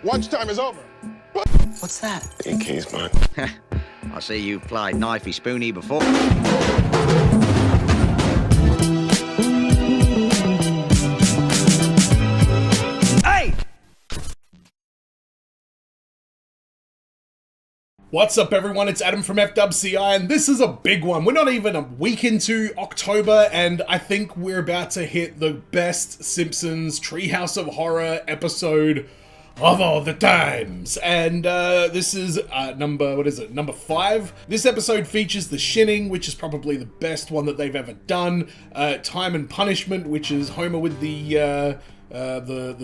Lunchtime is over. What's that? Your keys, man. I see you've played knifey spoony before. Hey! What's up, everyone? It's Adam from FWCI, and this is a big one. We're not even a week into October, and I think we're about to hit the best Simpsons Treehouse of Horror episode of all the times. And this is number 5. This episode features the Shinning, which is probably the best one that they've ever done. Time and Punishment, which is Homer with the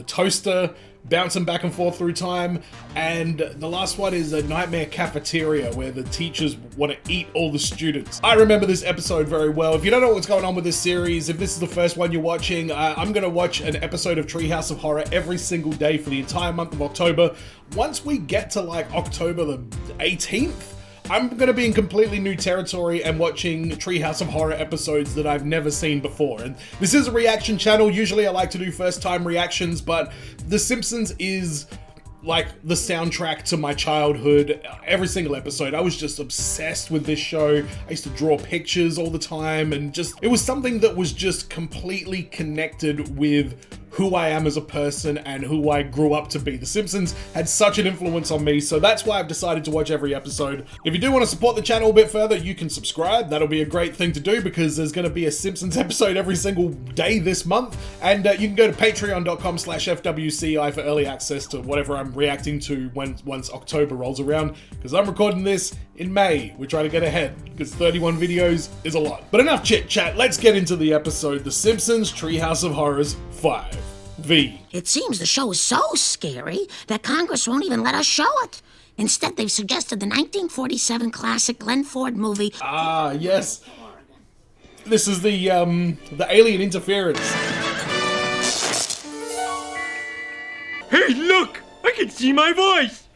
toaster bouncing back and forth through time, and the last one is a Nightmare Cafeteria, where the teachers want to eat all the students. I remember this episode very well. If you don't know what's going on with this series, if this is the first one you're watching, I'm going to watch an episode of Treehouse of Horror every single day for the entire month of October. Once we get to like October the 18th, I'm going to be in completely new territory and watching Treehouse of Horror episodes that I've never seen before. And this is a reaction channel. Usually I like to do first time reactions, but The Simpsons is like the soundtrack to my childhood. Every single episode, I was just obsessed with this show. I used to draw pictures all the time, and it was something that was just completely connected with who I am as a person and who I grew up to be. The Simpsons had such an influence on me, so that's why I've decided to watch every episode. If you do want to support the channel a bit further, you can subscribe. That'll be a great thing to do, because there's going to be a Simpsons episode every single day this month. And you can go to patreon.com/FWCI for early access to whatever I'm reacting to once October rolls around, because I'm recording this in May. We're trying to get ahead, because 31 videos is a lot. But enough chit chat, let's get into the episode. The Simpsons Treehouse of Horrors 5. V. It seems the show is so scary that Congress won't even let us show it. Instead, they've suggested the 1947 classic Glenn Ford movie. Ah, yes. This is the alien interference. Hey, look! I can see my voice!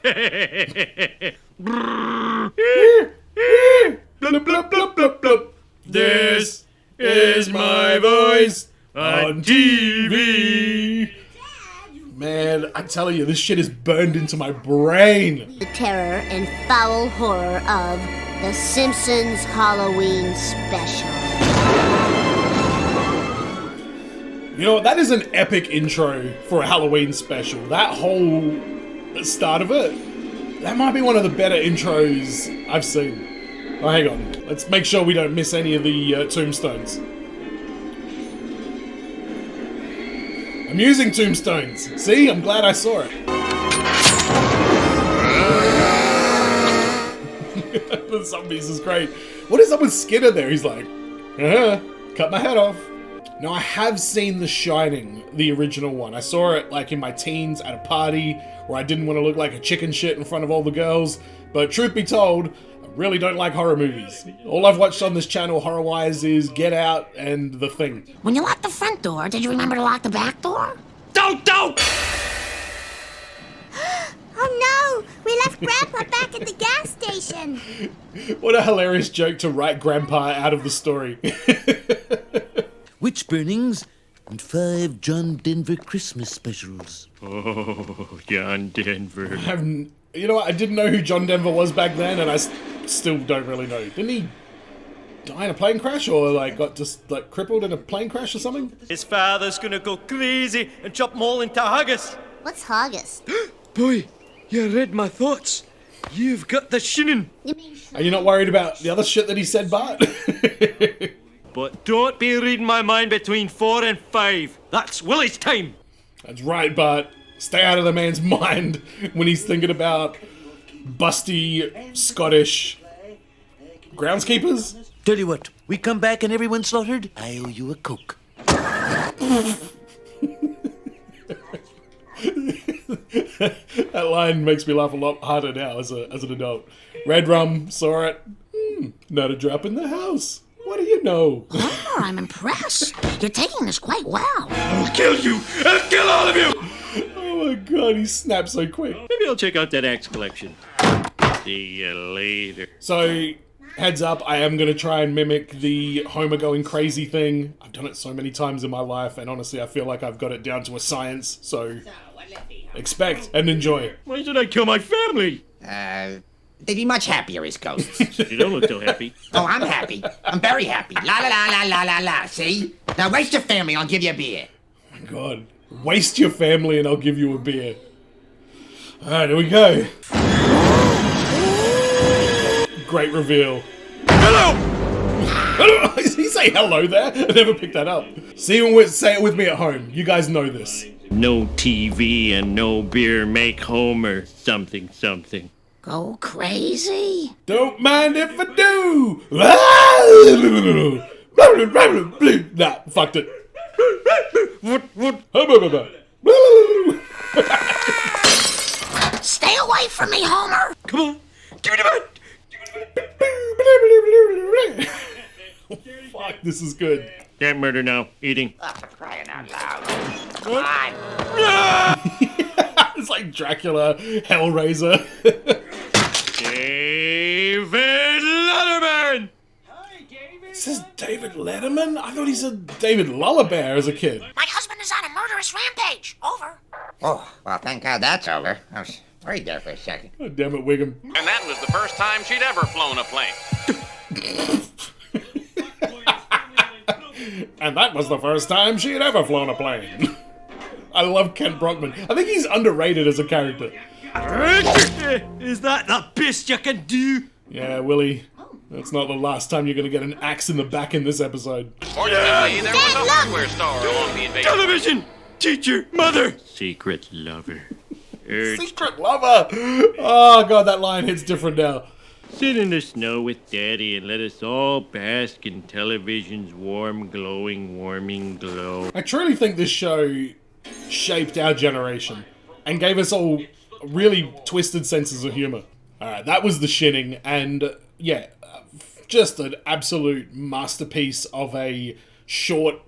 Blub, blub, blub, blub, blub. This is my voice on TV. Man, I tell you, this shit is burned into my brain. The terror and foul horror of The Simpsons Halloween Special. You know what? That is an epic intro for a Halloween special. That whole start of it, that might be one of the better intros I've seen. Oh, hang on. Let's make sure we don't miss any of the tombstones. I'm using tombstones. See? I'm glad I saw it. The zombies is great. What is up with Skinner there? He's like, cut my head off. Now, I have seen The Shining, the original one. I saw it like in my teens at a party where I didn't want to look like a chicken shit in front of all the girls. But truth be told, I really don't like horror movies. All I've watched on this channel horror-wise is Get Out and The Thing. When you locked the front door, did you remember to lock the back door? Don't! Oh no! We left Grandpa back at the gas station! What a hilarious joke to write Grandpa out of the story. Witch burnings and 5 John Denver Christmas specials. Oh, John Denver. You know what? I didn't know who John Denver was back then, and I still don't really know. Didn't he die in a plane crash, or like got just like crippled in a plane crash or something? His father's gonna go crazy and chop them all into haggis. What's haggis? Boy, you read my thoughts. You've got the Shinning. You mean Are you not worried about the other shit that he said, Bart? But don't be reading my mind between 4 and 5. That's Willie's time. That's right, Bart. Stay out of the man's mind when he's thinking about busty Scottish groundskeepers. Tell you what, we come back and everyone's slaughtered, I owe you a Coke. That line makes me laugh a lot harder now as an adult. Red rum, saw it. Not a drop in the house. What do you know? Oh, I'm impressed. You're taking this quite well. I'll kill you. I'll kill all of you. Oh my god, he snapped so quick. Maybe I'll check out that Axe collection. See you later. So, heads up, I am going to try and mimic the Homer going crazy thing. I've done it so many times in my life, and honestly, I feel like I've got it down to a science, so expect and enjoy. Why should I kill my family? They'd be much happier as ghosts. You don't look so happy. Oh, I'm happy. I'm very happy. La la la la la la la. See? Now waste your family, I'll give you a beer. Oh my god. Waste your family and I'll give you a beer. Alright, here we go. Great reveal. Hello! Hello! Did he say hello there? I never picked that up. Say it with me at home. You guys know this. No TV and no beer make Homer something something. Go crazy? Don't mind if I do. Nah, fucked it. Stay away from me, Homer! Come on, give me the bud. Fuck, this is good. Can't murder now. Eating. Oh, for crying out loud. Come on. It's like Dracula, Hellraiser. David Letterman! This is David Letterman? I thought he said David Lullabear as a kid. My husband is on a murderous rampage. Over. Oh, well, thank God that's over. I was worried there for a second. Oh, damn it, Wiggum. And that was the first time she'd ever flown a plane. And that was the first time she had ever flown a plane. I love Kent Brockman. I think he's underrated as a character. Is that the best you can do? Yeah, Willie. That's not the last time you're going to get an axe in the back in this episode. Fortunately, there was a hardware store along the invasion. Television! Teacher! Mother! Secret lover. Secret lover! Oh, God, that line hits different now. Sit in the snow with Daddy and let us all bask in television's warm, glowing, warming glow. I truly think this show shaped our generation and gave us all really twisted senses of humor. Alright, that was The Shinning, and yeah, just an absolute masterpiece of a short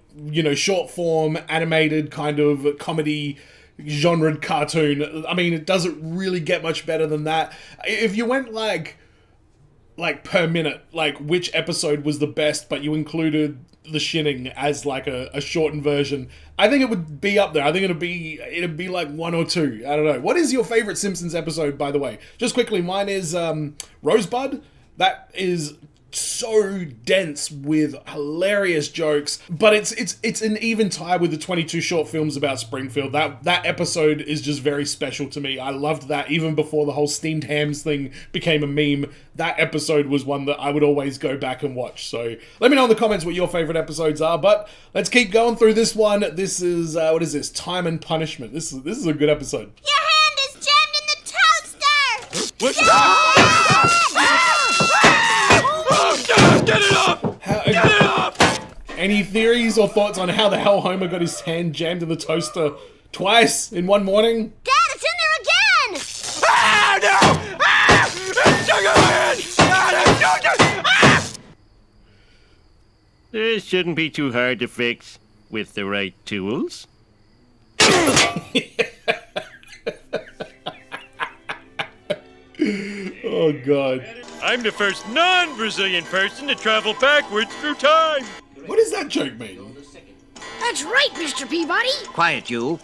form, animated kind of comedy genre cartoon. I mean, it doesn't really get much better than that. If you went like per minute, like which episode was the best, but you included The Shinning as like a shortened version, I think it would be up there. I think it'd be like one or two. I don't know. What is your favorite Simpsons episode, by the way? Just quickly, mine is Rosebud. That is so dense with hilarious jokes, but it's an even tie with the 22 short films about Springfield. That episode is just very special to me. I loved that even before the whole steamed hams thing became a meme. That episode was one that I would always go back and watch. So let me know in the comments what your favorite episodes are, but let's keep going through this one. This is what is this? Time and Punishment. This is a good episode. Your hand is jammed in the toaster! What's Get it up! Get it up! Any theories or thoughts on how the hell Homer got his hand jammed in the toaster twice in one morning? Dad, it's in there again! Ah, no! Ah! It's stuck in my hand! Ah! This shouldn't be too hard to fix with the right tools. Oh, God. I'm the first non-Brazilian person to travel backwards through time. What does that joke mean? That's right, Mr. Peabody. Quiet, you.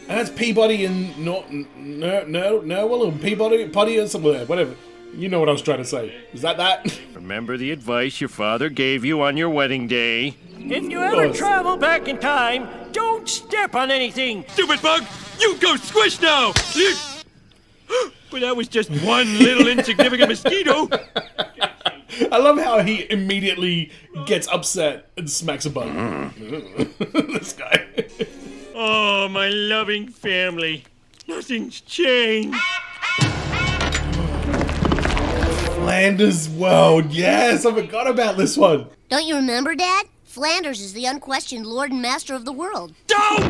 And that's Peabody and Nerwell or Peabody or somewhere, whatever. You know what I was trying to say. Is that? Remember the advice your father gave you on your wedding day? If you ever travel back in time, don't step on anything. Stupid bug! You go squish now! But that was just one little insignificant mosquito. I love how he immediately gets upset and smacks a bug. This guy. Oh, my loving family. Nothing's changed. Flanders World. Yes, I forgot about this one. Don't you remember, Dad? Flanders is the unquestioned lord and master of the world. Don't!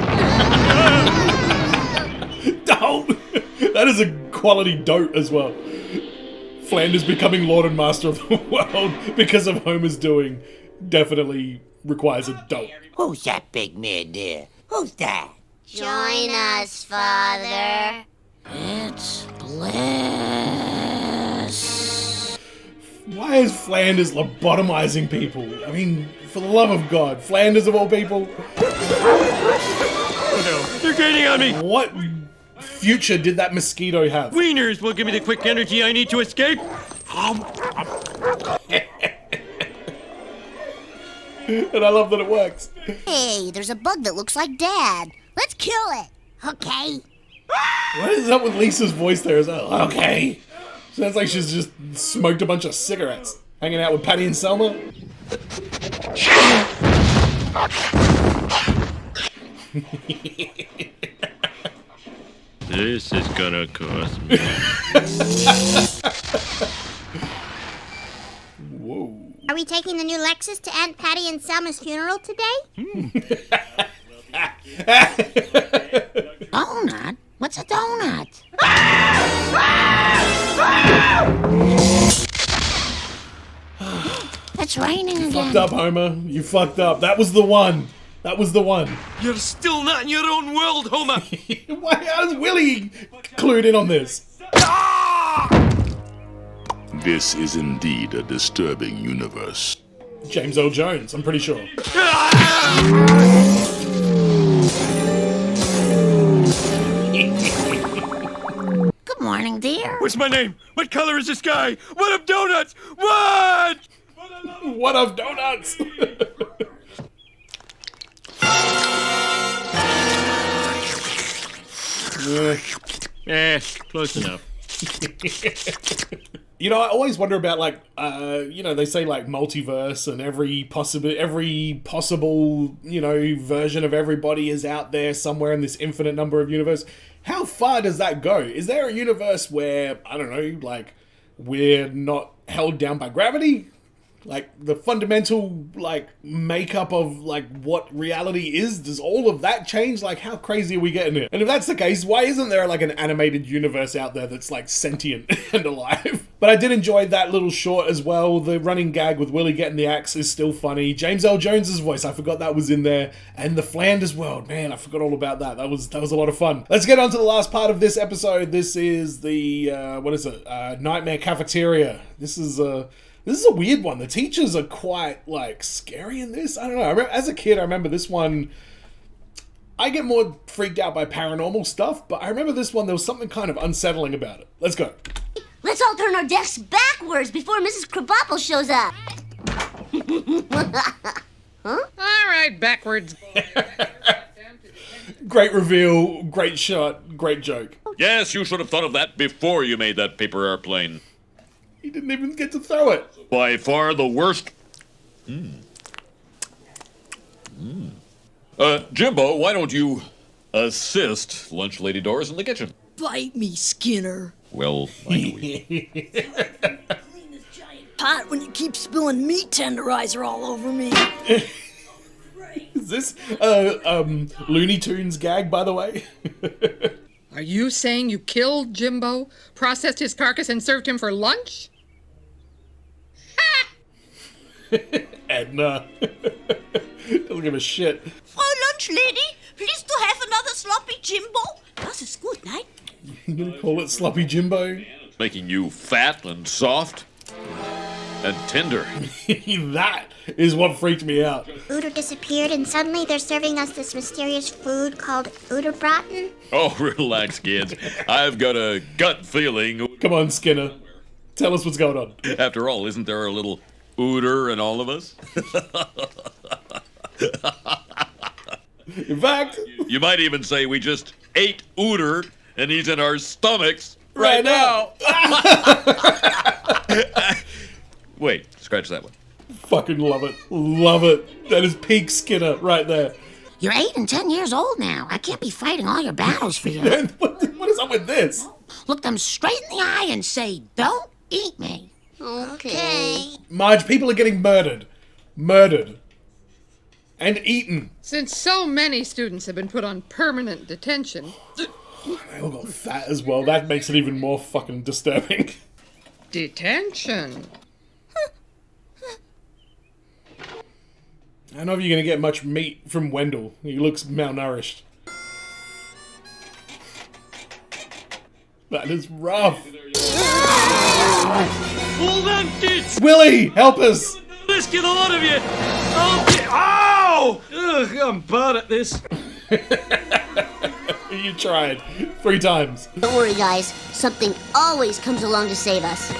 Don't. That is a quality dote as well. Flanders becoming Lord and Master of the world because of Homer's doing definitely requires a dote. Who's that big man there? Who's that? Join us, Father. It's bliss. Why is Flanders lobotomizing people? I mean, for the love of God, Flanders of all people. Oh no, they're gaining on me. What future did that mosquito have? Wieners will give me the quick energy I need to escape. And I love that it works. Hey, there's a bug that looks like Dad. Let's kill it. Okay. What is up with Lisa's voice there? Is that okay? Sounds like she's just smoked a bunch of cigarettes. Hanging out with Patty and Selma. This is gonna cost me. Whoa. Are we taking the new Lexus to Aunt Patty and Selma's funeral today? Donut? What's a donut? It's raining again. Fucked up, Homer. You fucked up. That was the one. That was the one. You're still not in your own world, Homer. How is Willie clued in on this? This is indeed a disturbing universe. James Earl Jones, I'm pretty sure. Good morning, dear. What's my name? What color is the sky? What up, donuts? What? What of donuts? Close enough. You know, I always wonder about, like, you know, they say, like, multiverse and every possible, you know, version of everybody is out there somewhere in this infinite number of universe. How far does that go? Is there a universe where, I don't know, like, we're not held down by gravity? Like, the fundamental, like, makeup of, like, what reality is, does all of that change? Like, how crazy are we getting here? And if that's the case, why isn't there, like, an animated universe out there that's, like, sentient and alive? But I did enjoy that little short as well. The running gag with Willie getting the axe is still funny. James Earl Jones's voice, I forgot that was in there. And the Flanders world, man, I forgot all about that. That was a lot of fun. Let's get on to the last part of this episode. This is the, Nightmare Cafeteria. This is a weird one. The teachers are quite, like, scary in this. I don't know. I remember, as a kid, I remember this one. I get more freaked out by paranormal stuff, but I remember this one, there was something kind of unsettling about it. Let's go. Let's all turn our desks backwards before Mrs. Krabappel shows up. All right, backwards. Great reveal, great shot, great joke. Yes, you should have thought of that before you made that paper airplane. He didn't even get to throw it. By far the worst. Jimbo, why don't you assist Lunch Lady Doris in the kitchen? Bite me, Skinner. Well, might we? Pot when you keep spilling meat tenderizer all over me. Is this Looney Tunes gag, by the way? Are you saying you killed Jimbo, processed his carcass, and served him for lunch? Edna. Doesn't give a shit. Frau Lunch Lady, please to have another sloppy Jimbo. Das ist gut, nein? You gonna call it Sloppy Jimbo? Making you fat and soft and tender. That is what freaked me out. Uter disappeared and suddenly they're serving us this mysterious food called Uterbraten. Oh, relax, kids. I've got a gut feeling. Come on, Skinner. Tell us what's going on. After all, isn't there a little Uter in all of us? In fact, you might even say we just ate Uter and he's in our stomachs right now. Wait, scratch that one. Fucking love it. Love it. That is peak Skinner right there. You're 8 and 10 years old now. I can't be fighting all your battles for you. What is up with this? Look them straight in the eye and say, "Don't eat me." Okay. Marge, people are getting murdered. Murdered. And eaten. Since so many students have been put on permanent detention. They all got fat as well. That makes it even more fucking disturbing. Detention? I don't know if you're going to get much meat from Wendell. He looks malnourished. That is rough. Hold on, kids! Willie, help us! Let's get a lot of you! Ow! Ugh, I'm bad at this. You tried 3 times. Don't worry, guys. Something always comes along to save us.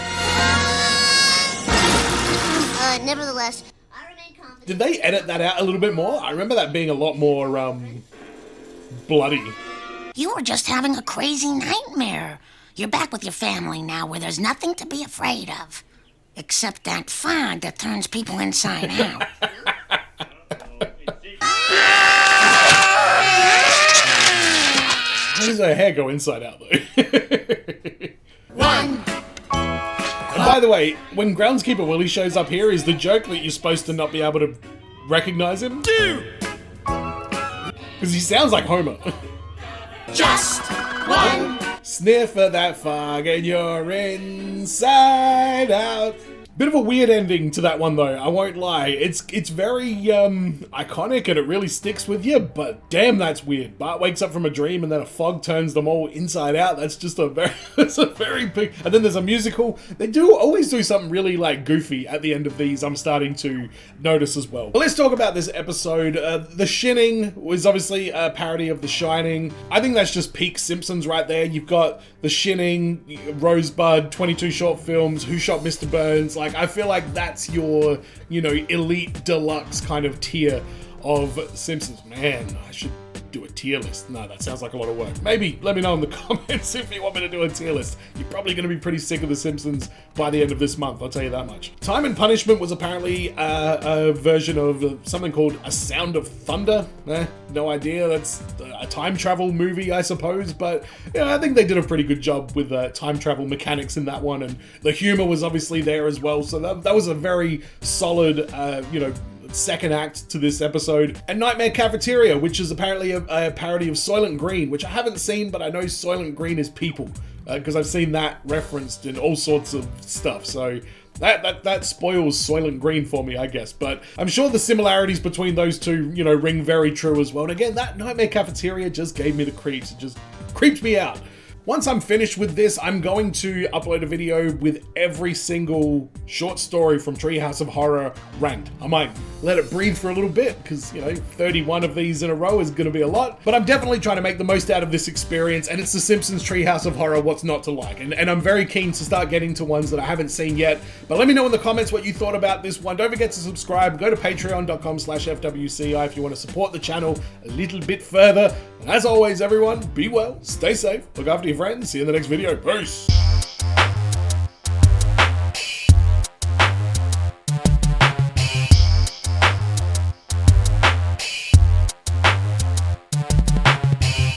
Nevertheless, I remain confident. Did they edit that out a little bit more? I remember that being a lot more, bloody. You were just having a crazy nightmare. You're back with your family now where there's nothing to be afraid of. Except that fog that turns people inside out. How does her hair go inside out, though? One. And by the way, when Groundskeeper Willie shows up here, is the joke that you're supposed to not be able to recognize him? Because he sounds like Homer. Just one. Sniff of that fog and you're inside out. Bit of a weird ending to that one, though, I won't lie. It's very iconic and it really sticks with you, but damn, that's weird. Bart wakes up from a dream and then a fog turns them all inside out. That's just a very big... And then there's a musical. They always do something really like goofy at the end of these, I'm starting to notice as well. But let's talk about this episode. The Shinning was obviously a parody of The Shining. I think that's just peak Simpsons right there. You've got The Shinning, Rosebud, 22 short films, Who Shot Mr. Burns, like, I feel like that's your, elite deluxe kind of tier of Simpsons. Man, I should do a tier list. No, that sounds like a lot of work. Maybe let me know in the comments if you want me to do a tier list. You're probably going to be pretty sick of The Simpsons by the end of this month, I'll tell you that much. Time and Punishment was apparently a version of something called A Sound of Thunder. No idea. That's a time travel movie, I suppose, but I think they did a pretty good job with time travel mechanics in that one, and the humor was obviously there as well, so that was a very solid, second act to this episode. And Nightmare Cafeteria, which is apparently a parody of Soylent Green, which I haven't seen, but I know Soylent Green is people, because I've seen that referenced in all sorts of stuff, so that spoils Soylent Green for me, I guess. But I'm sure the similarities between those two, ring very true as well. And again, that Nightmare Cafeteria just gave me the creeps. It just creeped me out. Once I'm finished with this, I'm going to upload a video with every single short story from Treehouse of Horror ranked. I might let it breathe for a little bit, because, 31 of these in a row is going to be a lot. But I'm definitely trying to make the most out of this experience, and it's The Simpsons Treehouse of Horror, what's not to like. And I'm very keen to start getting to ones that I haven't seen yet. But let me know in the comments what you thought about this one. Don't forget to subscribe. Go to patreon.com/FWCI if you want to support the channel a little bit further. And as always, everyone, be well, stay safe, look after your friends. See you in the next video. Peace.